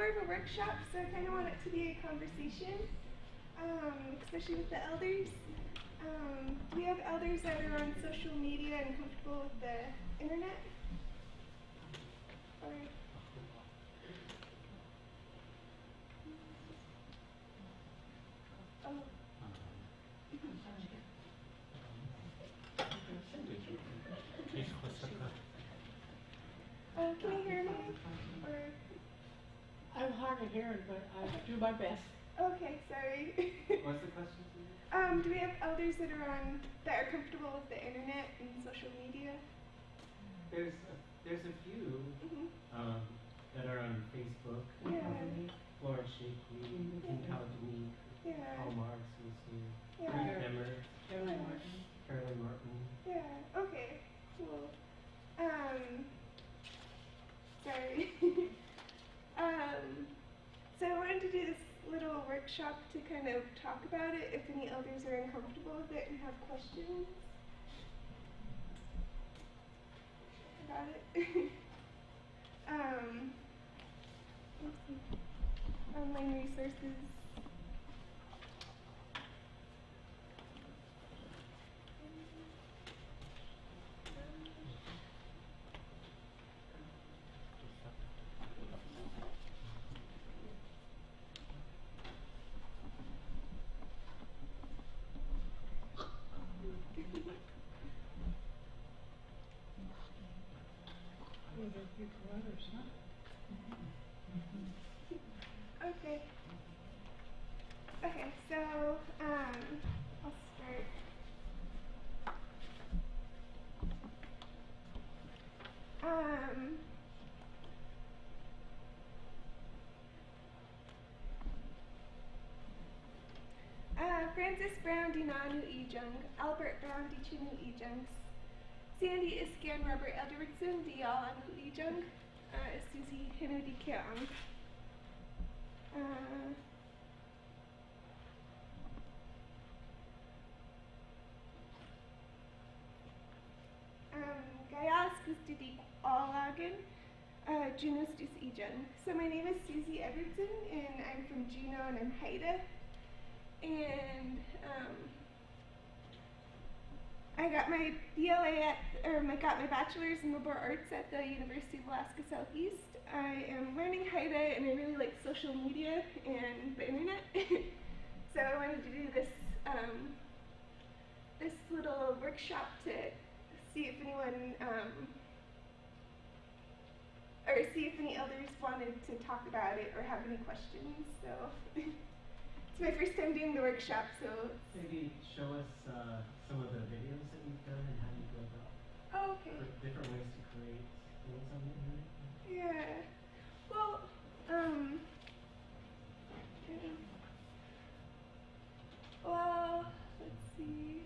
of a workshop, so I kind of want it to be a conversation, especially with the elders. We have elders that are on social media and comfortable with the internet. Or, oh. Can you hear me? Or I'm hard of hearing, but I do my best. okay, sorry. What's the question? Do we have elders that are comfortable with the internet and social media? There's a few that are on Facebook. Yeah. Florence Shapley, Intelligent, Hallmark, Susie, Caroline Martin. Yeah. Okay. Cool. Sorry. So I wanted to do this little workshop to kind of talk about it if any elders are uncomfortable with it and have questions. Got it? Let's see. Online resources. Okay. Okay, so I'll start. Francis Brown di Nanu Ijung, Albert Brown di Chinu Ijung, Sandy Iskan Robert Edwardson di Alanu Ijung, Susie Hinu di Kiang. Gayas Gustidi Alagan, Junos dus Ijung. So my name is Susie Edwardson, and I'm from Juneau, and I'm Haida. And I got my BLA got my bachelor's in liberal arts at the University of Alaska Southeast. I am learning Haida, and I really like social media and the internet. So I wanted to do this this little workshop to see if anyone or see if any elders wanted to talk about it or have any questions. So it's my first time doing the workshop, so maybe show us some of the videos that you've done and how you go about different ways to create things on the internet. Yeah. Well, well, let's see.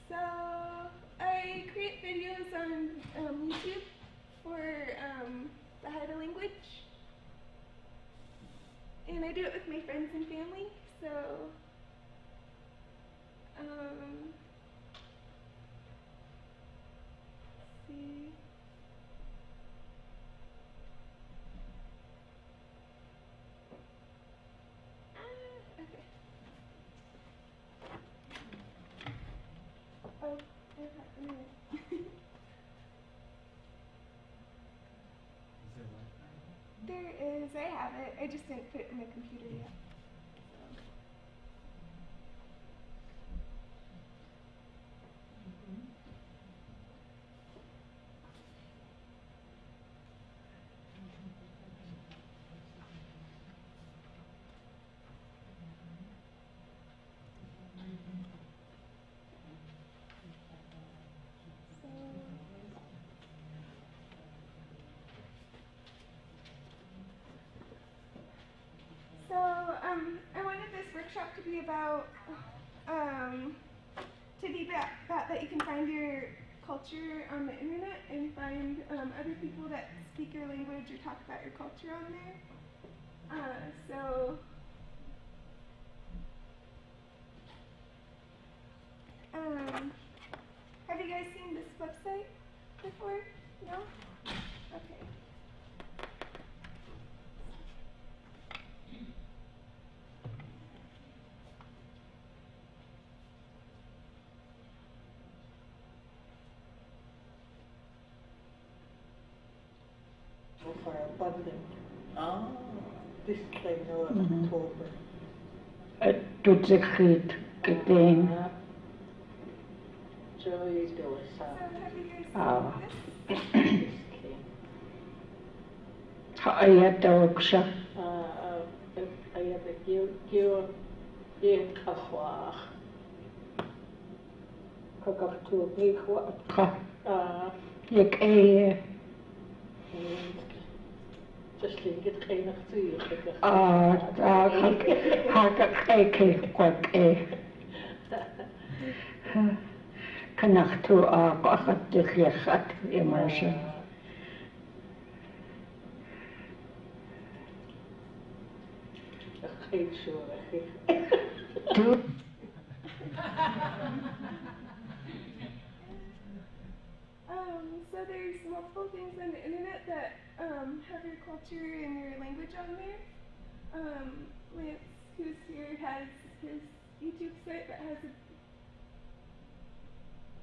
So I create videos on YouTube for the Haida language, and I do it with my friends and family. So let's see. Okay. Oh, a minute. There is, I have it. I just didn't put it in my computer yet. I wanted this workshop to be about that you can find your culture on the internet and find other people that speak your language or talk about your culture on there. Have you guys seen this website before? No? Okay. For abundant disclaimer of October. Doet zich goed, gedaan. Joey does So have you guys Ah. seen this? Ga je het ook zo? I have a give kafwa. Kijk af en toe weer wat. Ga. Ik Ik just leave it geen natuur. daar ga ik kijken wat kan ik toe als het de gaat immer zo. Geen zorg. Doe. So there's multiple things on the internet that have your culture and your language on there. Lance, who's here, has his YouTube site that has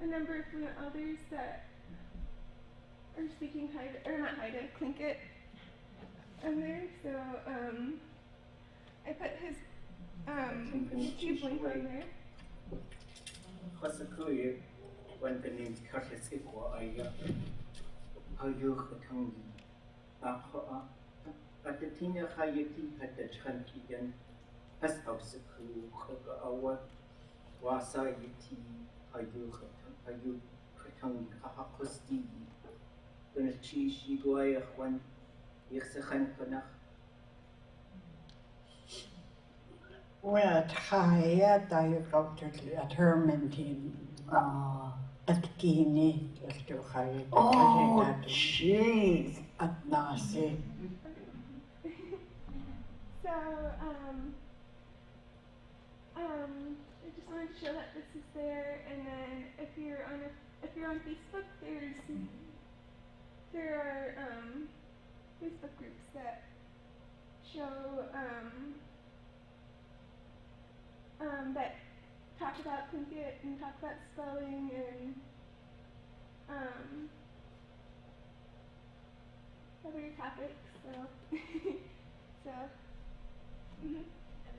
a number of fluent others that are speaking Haida, or not Haida, Tlingit on there. So I put his YouTube link on there. When the name Curtis or I how you can at the Tina Hayati at the Chantian as house our Wasayati how you can Hakosti when a cheese you go one Yexahan Panach. Well, Thai, I got to at Hermantin. At Guinea, at the high. Oh, jeez. At Nasi. So, I just wanted to show that this is there, and then if you're on Facebook, there are Facebook groups that show that talk about Tlingit and talk about spelling and other topics. So. And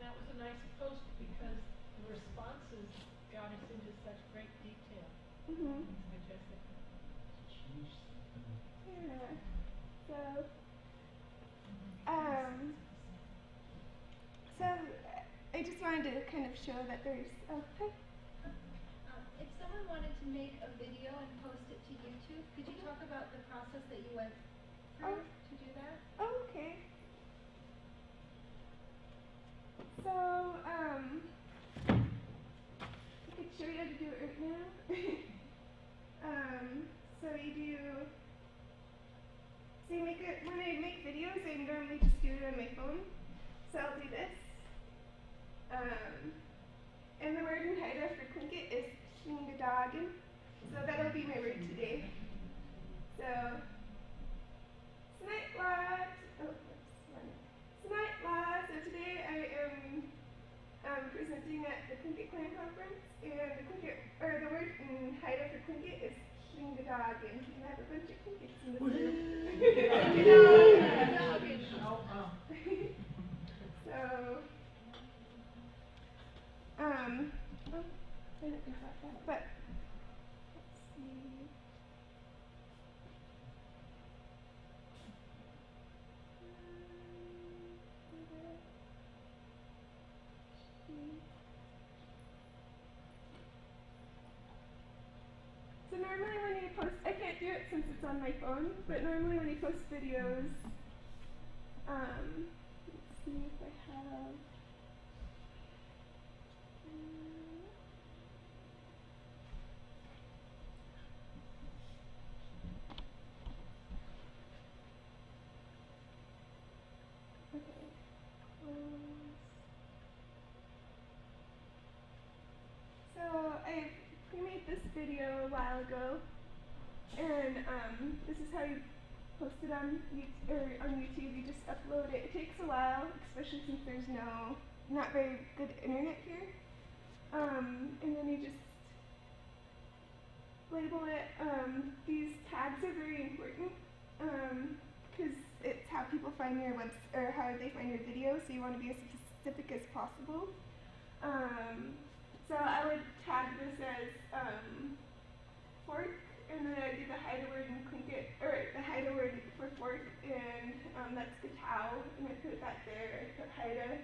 that was a nice post because the responses got us into such great detail. Majestic. Yeah. So. So I just wanted to kind of show that there's. If someone wanted to make a video and post it to YouTube, could you talk about the process that you went through to do that? Oh, okay. So, I could show you how to do it right now. So you make it, when I make videos, I normally just do it on my phone. So I'll do this. And the word in Haida for Tlingit is Shingadagin. So that'll be my word today. So, Snightla. So today I am presenting at the Tlingit Clan Conference, and the word in Haida for Tlingit is Shingadagin. And I have a bunch of Tlingits in this room. So, I didn't think about that, but let's see. So normally when you post, I can't do it since it's on my phone, but normally when you post videos, let's see if I have. Okay. So I pre-made this video a while ago, And this is how you post it on YouTube. You just upload it. It takes a while, especially since there's not very good internet here. And then you just label it. These tags are very important because it's how people find your or how they find your video. So you want to be as specific as possible. So I would tag this as fork, and then I do the hide word and clink it, or the hide word for fork, and that's the cow, and I put that there. I put Haida,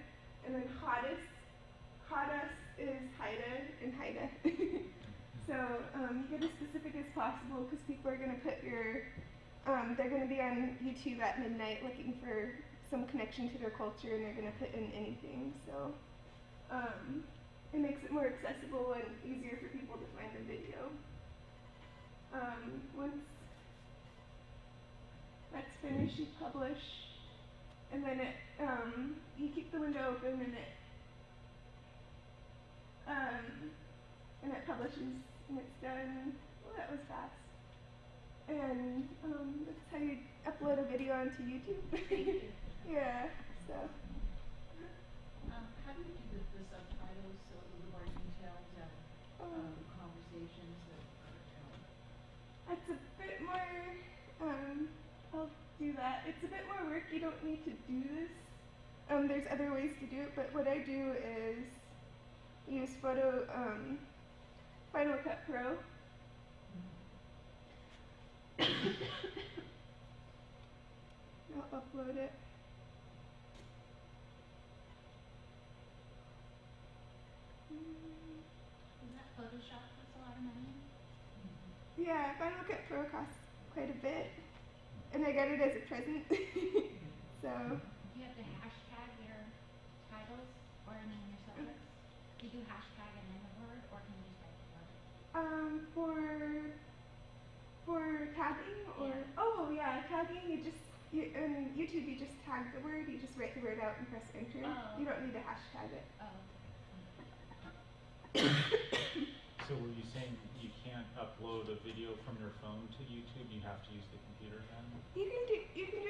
and then hottest is Haida and Haida. So get as specific as possible because people are going to put they're going to be on YouTube at midnight looking for some connection to their culture, and they're going to put in anything. So it makes it more accessible and easier for people to find the video. Once that's finished, you publish, and then you keep the window open, and it publishes, and it's done. Well, that was fast. And that's how you upload a video onto YouTube. Yeah. So. How do you do the subtitles so a little more detailed conversations that That's a bit more. I'll do that. It's a bit more work. You don't need to do this. There's other ways to do it, but what I do is use Final Cut Pro. I'll upload it. Is that Photoshop costs a lot of money? Yeah, Final Cut Pro costs quite a bit, and I got it as a present. So. Do you have to hashtag your titles or your subjects? Do you do hashtag and then the word, or can you just write the word? For tagging or tagging, on YouTube you just tag the word, you just write the word out and press enter. Oh. You don't need to hashtag it. Oh. So were you saying you can't upload a video from your phone to YouTube? You have to use the computer then? You can do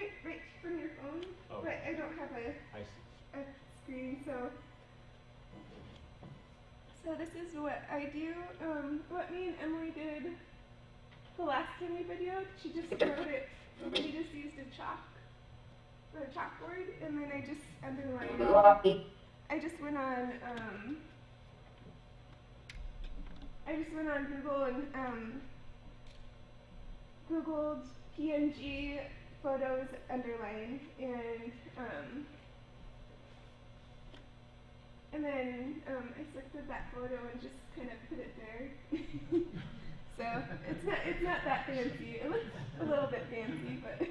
it right from your phone, but I don't have a screen, so this is what I do. What me and Emily did the last time we videoed, she just wrote it. We just used a chalkboard, and then I just underlined it. I just went on Google and Googled PNG photos underline, and then I selected that photo and just kind of put it there. So it's not that fancy. It looks a little bit fancy, but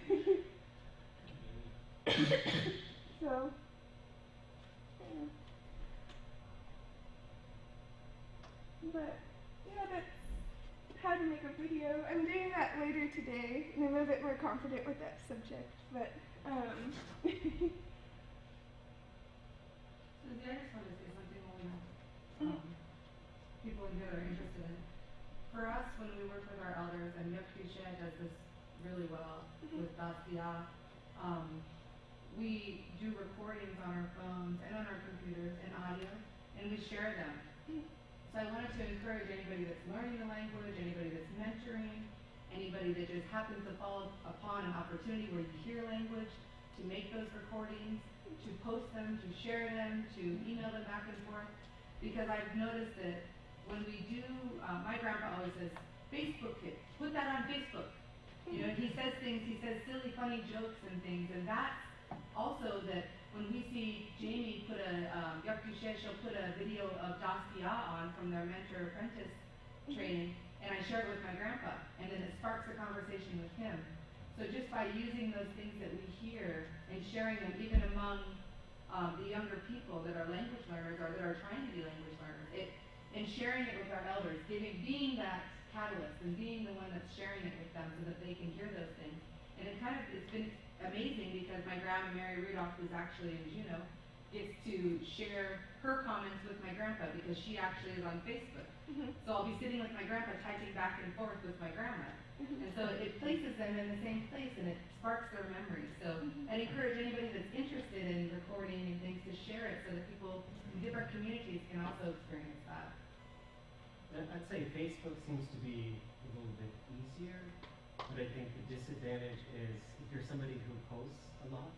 so. But yeah, that's how to make a video. I'm doing that later today, and I'm a bit more confident with that subject. But Susie, I just want to say something when people in here are interested in. For us, when we work with our elders, and Yakushe does this really well with Dastia, we do recordings on our phones and on our computers and audio, and we share them. So I wanted to encourage anybody that's learning the language, anybody that's mentoring, anybody that just happens to fall upon an opportunity where you hear language, to make those recordings, to post them, to share them, to email them back and forth. Because I've noticed that when we do, my grandpa always says, Facebook it, put that on Facebook. You know, he says silly, funny jokes and things, and that's also that when we see Jamie put she'll put a video of Dastia on from their mentor-apprentice training, and I share it with my grandpa, and then it sparks a conversation with him. So just by using those things that we hear and sharing them even among the younger people that are language learners or that are trying to be language learners, and sharing it with our elders, being that catalyst and being the one that's sharing it with them so that they can hear those things. And it's been amazing because my grandma Mary Rudolph was actually in Juneau, gets to share her comments with my grandpa because she actually is on Facebook. So I'll be sitting with my grandpa typing back and forth with my grandma. And so it places them in the same place and it sparks their memories. So I'd encourage anybody that's interested in recording and things to share it so that people in different communities can also experience that. I'd say Facebook seems to be a little bit easier, but I think the disadvantage is if you're somebody who posts a lot,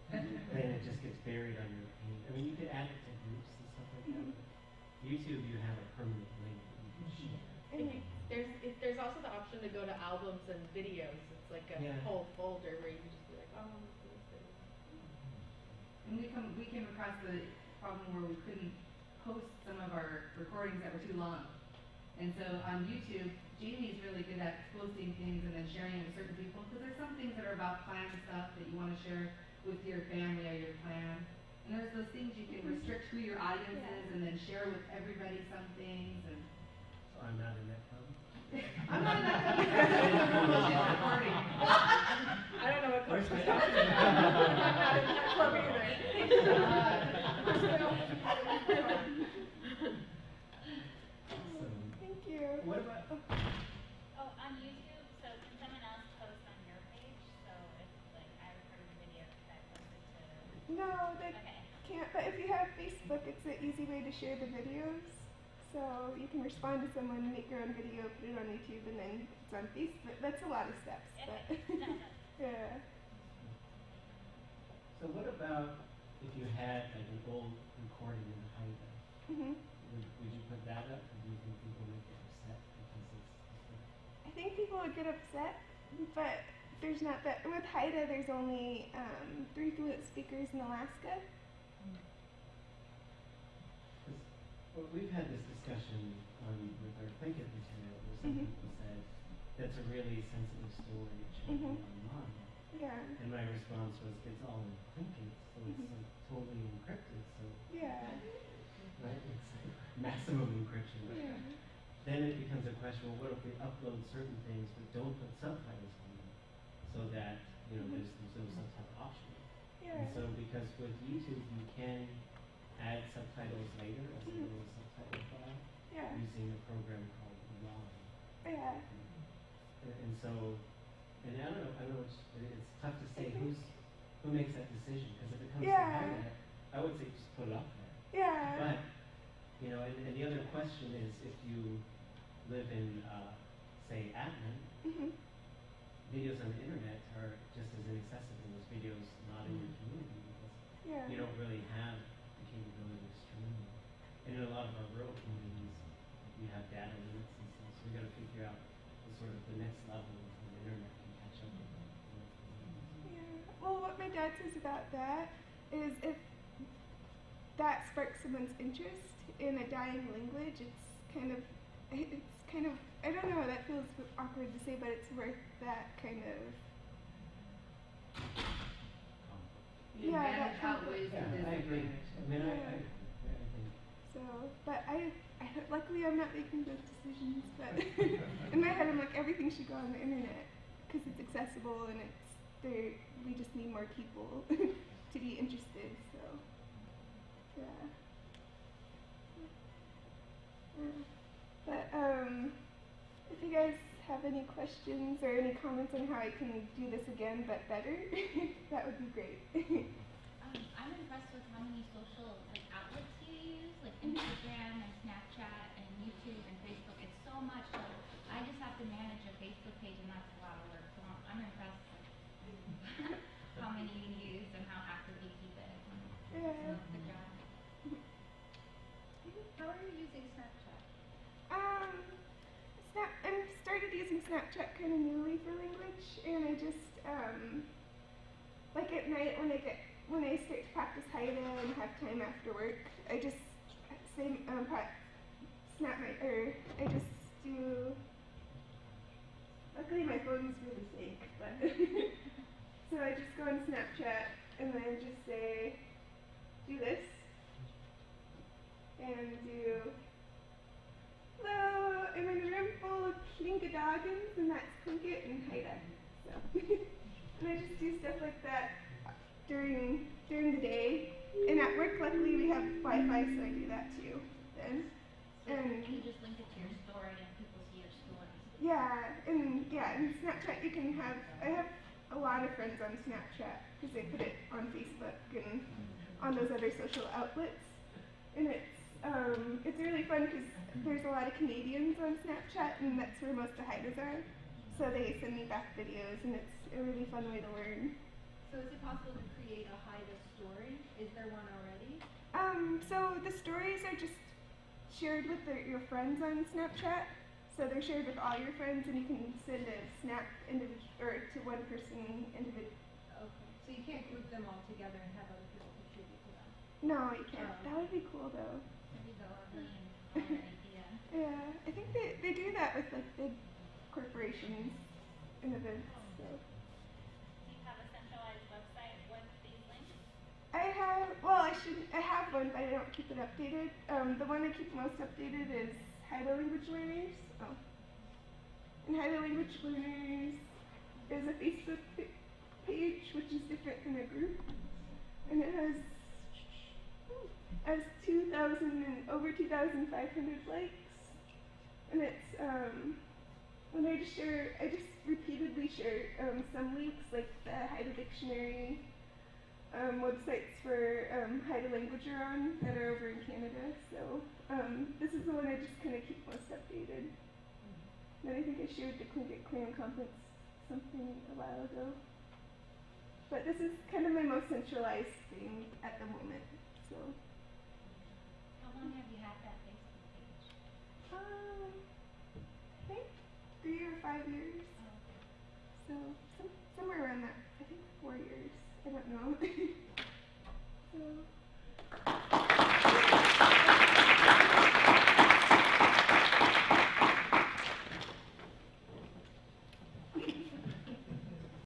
then it just gets buried on your page. I mean, you could add it to groups and stuff like that. But YouTube, you have a permanent link that you can share. There's also the option to go to albums and videos. It's like a whole folder where you can just be like, oh, let's do this video. And we came across the problem where we couldn't post some of our recordings that were too long. And so on YouTube, Jamie's really good at posting things and then sharing it with certain people because there's some things that are about clan stuff that you want to share with your family or your clan. And there's those things you can restrict who your audience is and then share with everybody some things. And so I'm not in that club? I'm not in that club because I don't know what club she's talking about. I'm not in that club either. Thank you. What about? Oh, on YouTube, so can someone else post on your page? So if, like, I recorded a video that posted to... No, they can't. But if you have Facebook, it's an easy way to share the videos. So you can respond to someone, make your own video, put it on YouTube, and then it's on Facebook. That's a lot of steps. But yeah. So what about if you had like an old recording in the Haida? Would you put that up, or do you think people would get upset because it's I think people would get upset, but there's not that. With Haida, there's only 3 fluent speakers in Alaska. Well, we've had this discussion with our Plinkett material where some people said that's a really sensitive story, it should be online. Yeah. And my response was, it's all in Plinkett, so it's like totally encrypted, so right, it's like maximum encryption. Then it becomes a question, well, what if we upload certain things but don't put subtitles on them, so that there's no subtitle option. And so because with YouTube you can add subtitles later as a little subtitle file using a program called Log. And so, and I don't know, it's tough to say who makes that decision, because if it comes to Haida, I would say just put it up there. But, and the other question is, if you live in, say, Atman, videos on the internet are just as inaccessible as videos not in your community, because you don't really have the capability of streaming. And in a lot of our rural communities, we have data limits and stuff, so we got to figure out the next level of the internet can catch up with them. Well, what my dad says about that is if that sparks someone's interest in a dying language, it's kind of, I don't know, that feels awkward to say, but it's worth that kind of. The advantage outweighs the disadvantage. I agree. I mean, I think. So, but luckily I'm not making those decisions, but in my head I'm like, everything should go on the internet, because it's accessible and we just need more people to be interested, so, But, if you guys have any questions or any comments on how I can do this again but better, that would be great. I'm impressed with how many social outlets you use, like Instagram and Snapchat and YouTube and Facebook. It's so much. So I just have to manage a Facebook page, and that's a lot of work. So I'm impressed with how many you use and how active you keep it. Good job. How are you using Snapchat? I started using Snapchat kind of newly for language, and I just like at night when I start to practice Haida and have time after work, I just I just do. Luckily, my phone's really safe, but so I just go on Snapchat and then just say, do this, and do. Hello, I'm in a room full of Klinkadagans, and that's Plinkett and Haida. So, and I just do stuff like that during the day, and at work, luckily, we have Wi-Fi, so I do that too. Then, So and you just link it to your story and people see your stories. yeah, and Snapchat you can have. I have a lot of friends on Snapchat because they put it on Facebook and on those other social outlets, and it's really fun because there's a lot of Canadians on Snapchat, and that's where most of the hiders are. So they send me back videos, and it's a really fun way to learn. So is it possible to create a Haida story? Is there one already? So the stories are just shared with your friends on Snapchat. So they're shared with all your friends, and you can send a snap to one person individually. Okay. So you can't group them all together and have other people contribute to them? No, you can't. That would be cool though. There you go, a really idea. Yeah, I think they do that with like big corporations and events. So. Do you have a centralized website with these links? I have one, but I don't keep it updated. The one I keep most updated is Haida Language Learners. Oh. And Haida Language Learners is a Facebook page, which is different than a group. And it has over 2,500 likes. And it's, when I just repeatedly share some links, like the Haida Dictionary, websites for Haida language are on that are over in Canada. So this is the one I just kind of keep most updated. Then I think I shared the Tlingit Clan Conference something a while ago. But this is kind of my most centralized thing at the moment. So. How long have you had that Facebook page?